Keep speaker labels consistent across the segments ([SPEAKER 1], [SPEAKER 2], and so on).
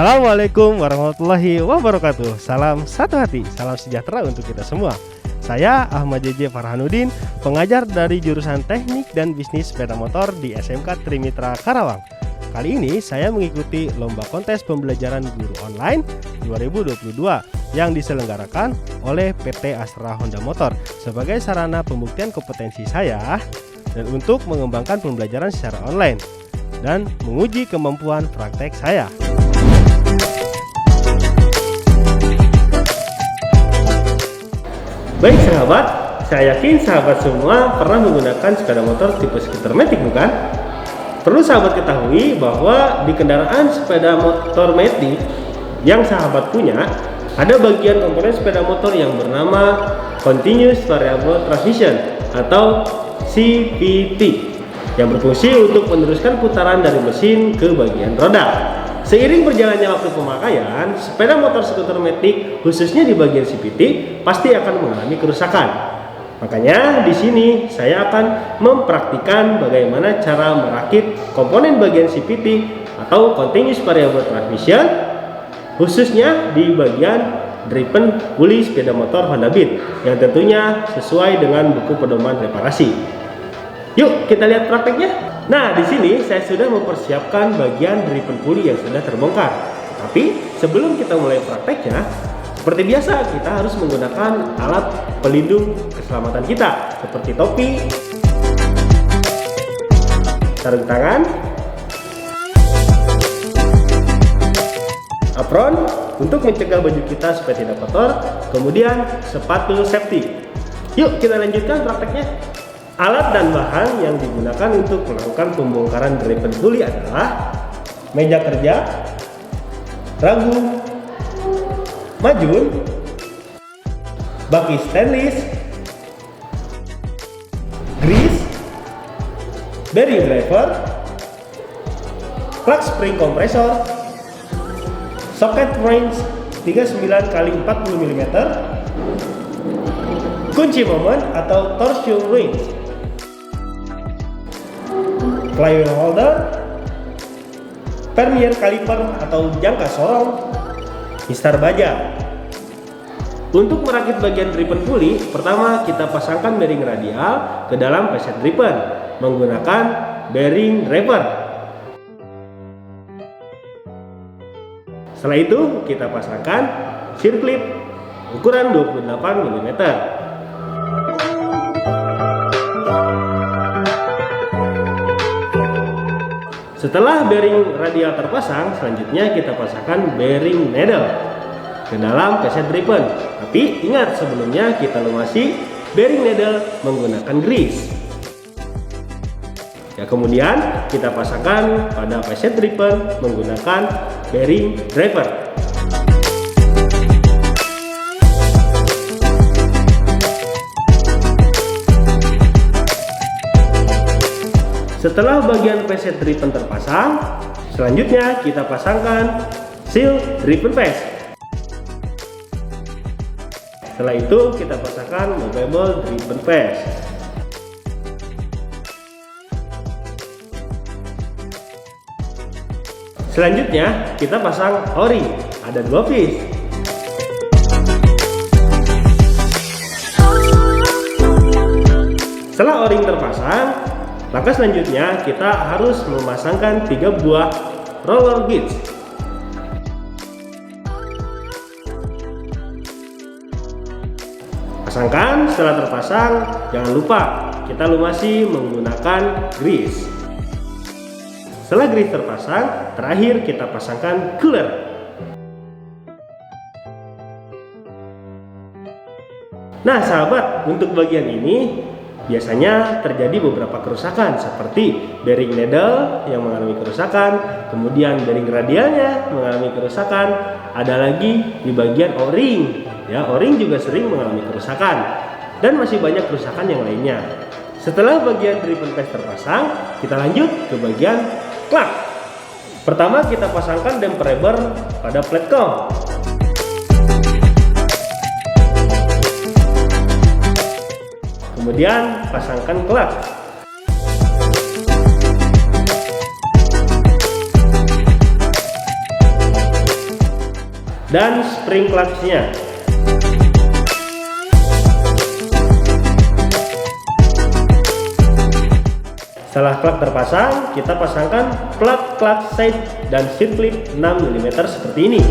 [SPEAKER 1] Assalamualaikum warahmatullahi wabarakatuh. Salam satu hati, salam sejahtera untuk kita semua. Saya Ahmad JJ Farhanuddin, pengajar dari jurusan Teknik dan Bisnis Sepeda Motor di SMK Trimitra Karawang. Kali ini saya mengikuti lomba kontes pembelajaran guru online 2022 yang diselenggarakan oleh PT Astra Honda Motor sebagai sarana pembuktian kompetensi saya dan untuk mengembangkan pembelajaran secara online dan menguji kemampuan praktek saya. Baik sahabat, saya yakin sahabat semua pernah menggunakan sepeda motor tipe skuter matic, bukan? Perlu sahabat ketahui bahwa di kendaraan sepeda motor matic yang sahabat punya, ada bagian komponen sepeda motor yang bernama Continuous Variable Transmission atau CVT yang berfungsi untuk meneruskan putaran dari mesin ke bagian roda. Seiring berjalannya waktu pemakaian, sepeda motor skuter matic khususnya di bagian CVT pasti akan mengalami kerusakan. Makanya di sini saya akan mempraktikkan bagaimana cara merakit komponen bagian CVT atau Continuous Variable Transmission khususnya di bagian driven pulley sepeda motor Honda Beat yang tentunya sesuai dengan buku pedoman reparasi. Yuk kita lihat prakteknya. Nah, di sini saya sudah mempersiapkan bagian driven pulley yang sudah terbongkar. Tapi sebelum kita mulai prakteknya, seperti biasa kita harus menggunakan alat pelindung keselamatan kita seperti topi, sarung tangan, apron untuk mencegah baju kita supaya tidak kotor, kemudian sepatu safety. Yuk kita lanjutkan prakteknya. Alat dan bahan yang digunakan untuk melakukan pembongkaran driven pulley adalah meja kerja, ragu, majun, baki stainless, grease, bearing driver, plug spring kompresor, socket wrench 39 x 40 mm, kunci momen atau torsion wrench, flywheel holder, vernier caliper atau jangka sorong, mistar baja. Untuk merakit bagian driven pulley, pertama kita pasangkan bearing radial ke dalam preset driven menggunakan bearing driver. Setelah itu kita pasangkan seal clip ukuran 28 mm. Setelah bearing radial terpasang, selanjutnya kita pasangkan bearing needle ke dalam preset driven. Tapi ingat, sebelumnya kita lumasi bearing needle menggunakan grease. Ya, kemudian kita pasangkan pada preset driven menggunakan bearing driver. Setelah bagian preset driven terpasang, selanjutnya kita pasangkan seal driven face. Setelah itu kita pasangkan movable driven face. Selanjutnya kita pasang o-ring, ada 2 piece. Setelah o-ring terpasang, langkah selanjutnya kita harus memasangkan 3 buah roller gauge. Pasangkan, setelah terpasang jangan lupa kita lumasi menggunakan grease. Setelah grease terpasang, terakhir kita pasangkan cooler. Nah sahabat, untuk bagian ini biasanya terjadi beberapa kerusakan seperti bearing needle yang mengalami kerusakan, kemudian bearing radialnya mengalami kerusakan, ada lagi di bagian o-ring. Ya, o-ring juga sering mengalami kerusakan dan masih banyak kerusakan yang lainnya. Setelah bagian driven face terpasang, kita lanjut ke bagian clutch. Pertama kita pasangkan damper rubber pada platform. Kemudian pasangkan clutch. dan spring clutch-nya. Setelah klak terpasang, kita pasangkan plat clutch side dan seat clip 6 mm seperti ini.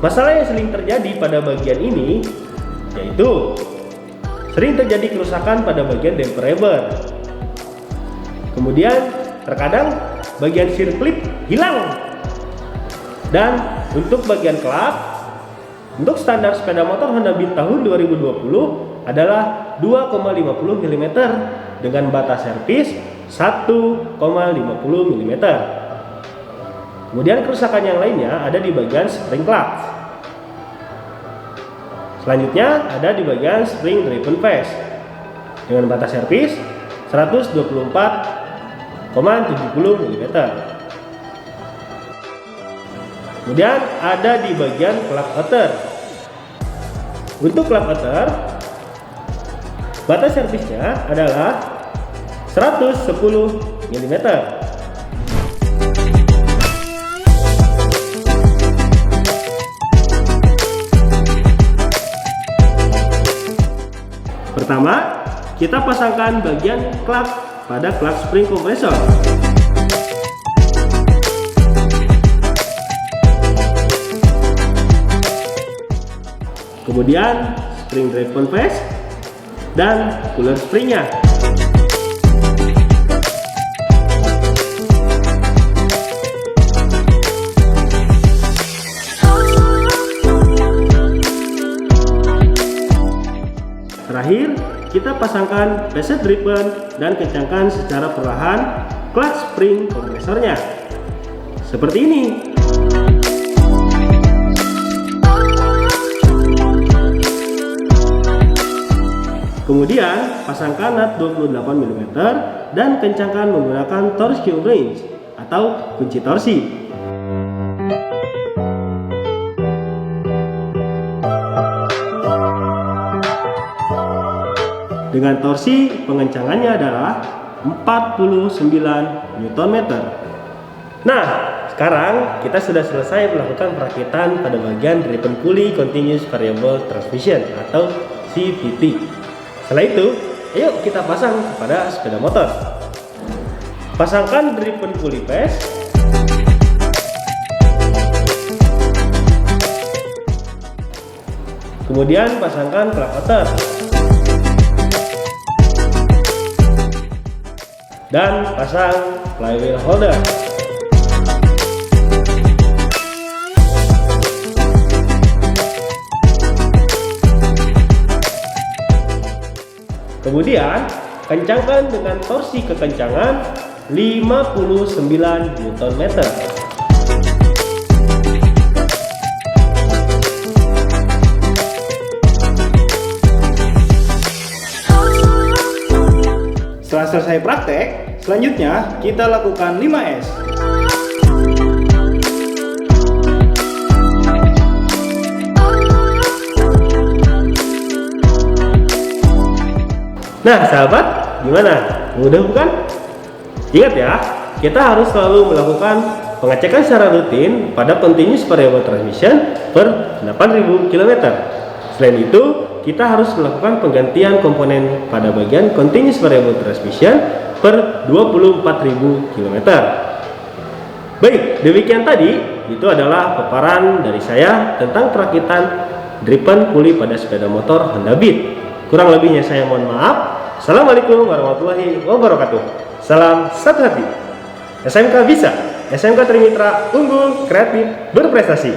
[SPEAKER 1] Masalah yang sering terjadi pada bagian ini yaitu sering terjadi kerusakan pada bagian damper rubber. Kemudian terkadang bagian seat clip hilang. Dan untuk bagian klak, untuk standar sepeda motor Honda Beat tahun 2020 adalah 2,50 mm dengan batas servis 1,50 mm. Kemudian kerusakan yang lainnya ada di bagian spring clutch. Selanjutnya ada di bagian spring driven phase dengan batas servis 124,70 mm. Kemudian ada di bagian clutch outer. Untuk clutch outer, batas servisnya adalah 110 mm. Pertama, kita pasangkan bagian clutch pada clutch spring kompresor. Kemudian spring driven phase dan cooler springnya. Terakhir, kita pasangkan preset driven dan kencangkan secara perlahan clutch spring kompresornya. Seperti ini. Kemudian, pasangkan nut 28 mm dan kencangkan menggunakan torque wrench atau kunci torsi. Dengan torsi pengencangannya adalah 49 Nm. Nah, sekarang kita sudah selesai melakukan perakitan pada bagian driven pulley continuous variable transmission atau CVT. Setelah itu, ayo kita pasang kepada sepeda motor. Pasangkan driven pulley phase, kemudian pasangkan clutch outer dan pasang flywheel holder. Kemudian kencangkan dengan torsi kekencangan 59 Nm.
[SPEAKER 2] Setelah selesai praktek, selanjutnya kita lakukan 5S.
[SPEAKER 1] Nah sahabat, gimana? Mudah bukan? Ingat ya, kita harus selalu melakukan pengecekan secara rutin pada continuous variable transmission per 8000 km. Selain itu, kita harus melakukan penggantian komponen pada bagian continuous variable transmission per 24.000 km. Baik, demikian tadi itu adalah paparan dari saya tentang perakitan driven pulley pada sepeda motor Honda Beat. Kurang lebihnya saya mohon maaf. Assalamualaikum warahmatullahi wabarakatuh. Salam satu hati. SMK bisa, SMK Trimitra unggul, kreatif, berprestasi.